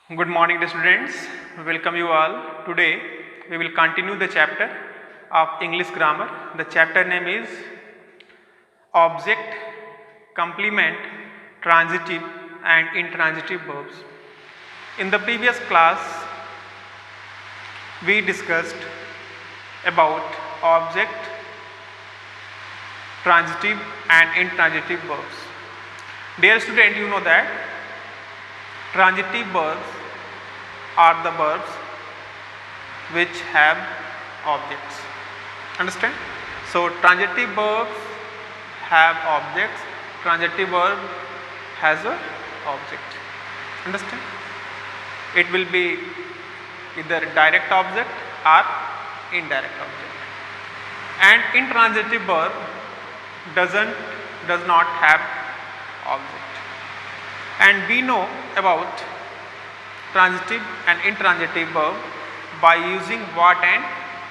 Good morning, dear students. Welcome you all. Today we will continue the chapter of English grammar. The chapter name is Object, Complement, Transitive and Intransitive Verbs. In the previous class, we discussed about object, transitive and intransitive verbs. Dear student, you know that transitive verbs are the verbs which have objects. Understand? So transitive verbs have objects, transitive verb has a object. Understand? It will be either direct object or indirect object. And intransitive verb does not have object. And we know about transitive and intransitive verb by using what and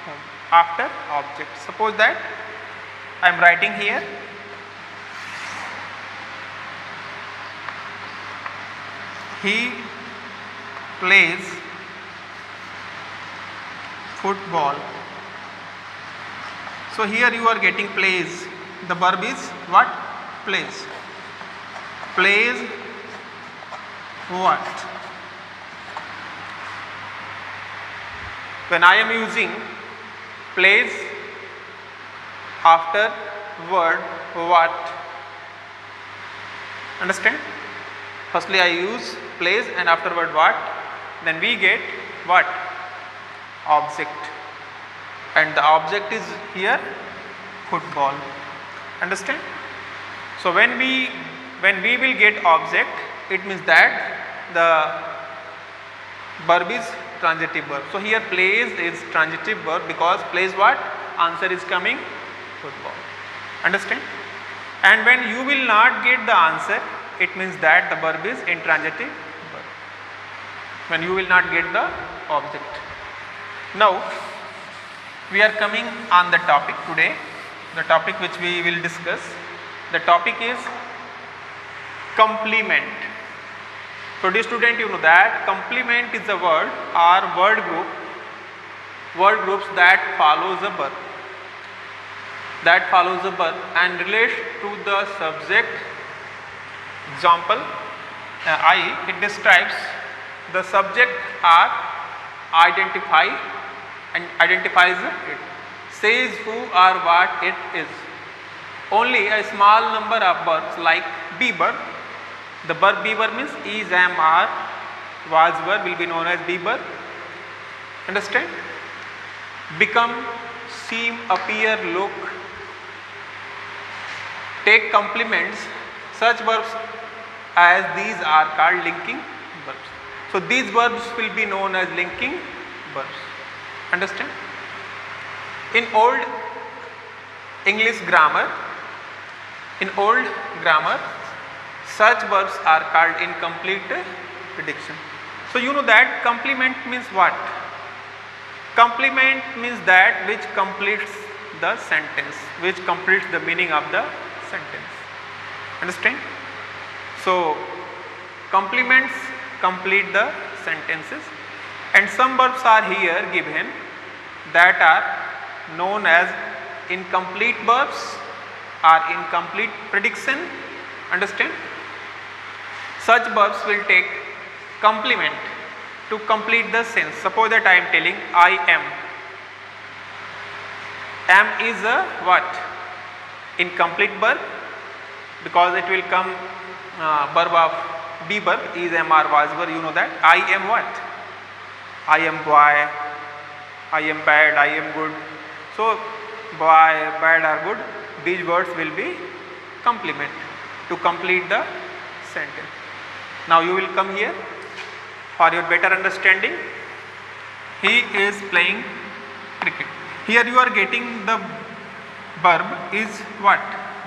whom after object. Suppose that I am writing here he plays football. So here you are getting plays. The verb is what? Plays. Plays what? When I am using plays after word what? Understand? Firstly I use plays and afterward what? Then we get what? Object. And the object is here football. Understand? So when we will get object, it means that the verb is transitive verb. So here plays is transitive verb because plays what? Answer is coming football. Understand? And when you will not get the answer, it means that the verb is intransitive verb. When you will not get the object. Now we are coming on the topic today. The topic which we will discuss. The topic is complement. So dear student, you know that complement is a word or word groups that follows a verb. That follows a verb and relates to the subject. Example, it describes the subject or identify and identifies it. Says who or what it is. Only a small number of verbs like be verb. The verb be verb means is, am, are, was verb will be known as be verb. Understand? Become, seem, appear, look. Take complements. Such verbs as these are called linking verbs. So these verbs will be known as linking verbs. Understand? In old English grammar, such verbs are called incomplete prediction. So you know that complement means what? Complement means that which completes the sentence, which completes the meaning of the sentence. Understand? So complements complete the sentences, and some verbs are here given that are known as incomplete verbs or incomplete prediction. Understand? Such verbs will take complement to complete the sense. Suppose that I am telling I am. Am is a what? Incomplete verb because it will come verb of be verb is, am, are, was verb. You know that I am what? I am boy, I am bad, I am good. So boy, bad or good, these words will be complement to complete the sentence. Now you will come here for your better understanding. He is playing cricket. Here you are getting the verb is what?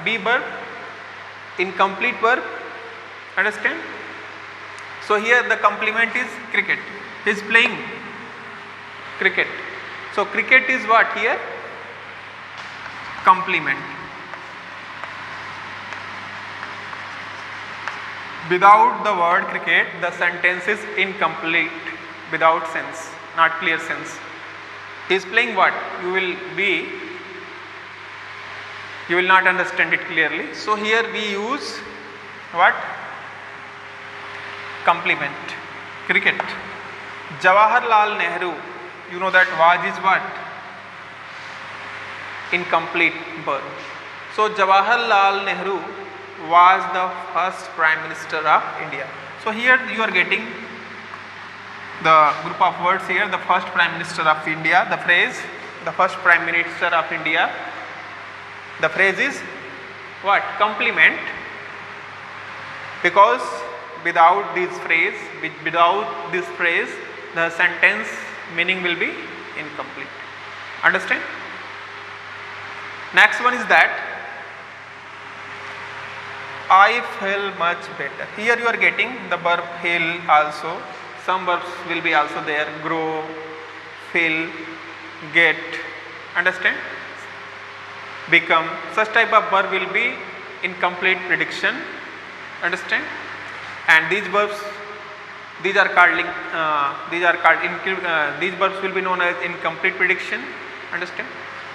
Be verb, incomplete verb. Understand? So here the complement is cricket. He is playing cricket. So cricket is what here? Complement. Without the word cricket, the sentence is incomplete, without sense, not clear sense. He is playing what? You will not understand it clearly. So here we use what? Complement. Cricket. Jawaharlal Nehru, you know that was is what? Incomplete verb. So Jawaharlal Nehru was the first Prime Minister of India. So here you are getting the group of words here, the first Prime Minister of India, the phrase, the first Prime Minister of India. The phrase is what? Complement, because without this phrase, the sentence meaning will be incomplete. Understand? Next one is that I feel much better. Here you are getting the verb feel also. Some verbs will be also there, grow, feel, get, understand, become. Such type of verb will be incomplete prediction, understand. And these verbs, these verbs will be known as incomplete prediction, understand.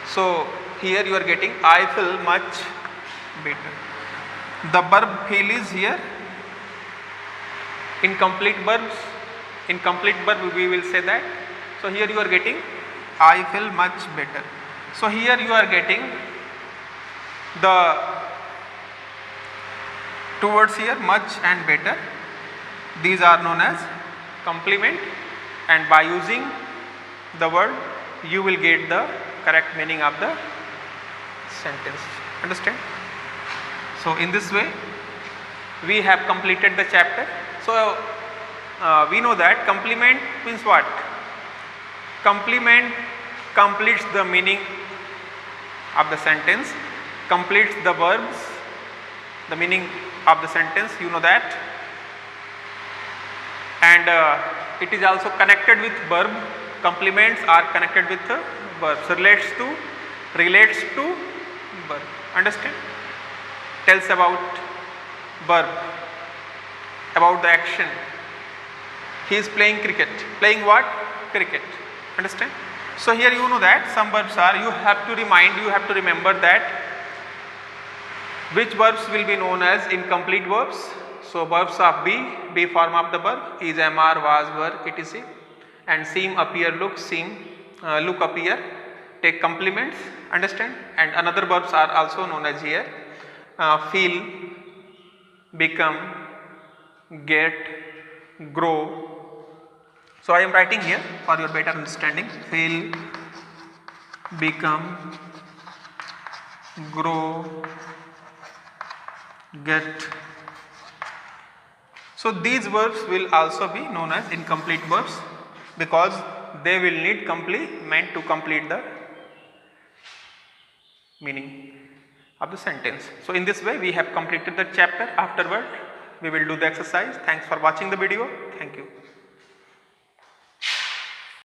So here you are getting I feel much better. The verb feel is here incomplete verbs. Incomplete verb we will say that. So here you are getting I feel much better. So here you are getting the two words here, much and better. These are known as complement, and by using the word you will get the correct meaning of the sentence. Understand? So in this way we have completed the chapter. So we know that complement means what? Complement completes the meaning of the sentence, completes the verbs, the meaning of the sentence, you know that, and it is also connected with verb. Complements are connected with verbs, relates to verb. Understand? Tells about verb, about the action. He is playing cricket. Playing what? Cricket. Understand? So here you know that some verbs are, you have to remember that which verbs will be known as incomplete verbs. So verbs of be form of the verb, is, am, are, was, were, etc. And seem, appear, look, look, appear, take complements. Understand? And another verbs are also known as here, feel, become, get, grow. So I am writing here for your better understanding: feel, become, grow, get. So these verbs will also be known as incomplete verbs, because they will need complement to complete the meaning of the sentence. So in this way we have completed the chapter. Afterward we will do the exercise. Thanks for watching the video. Thank you.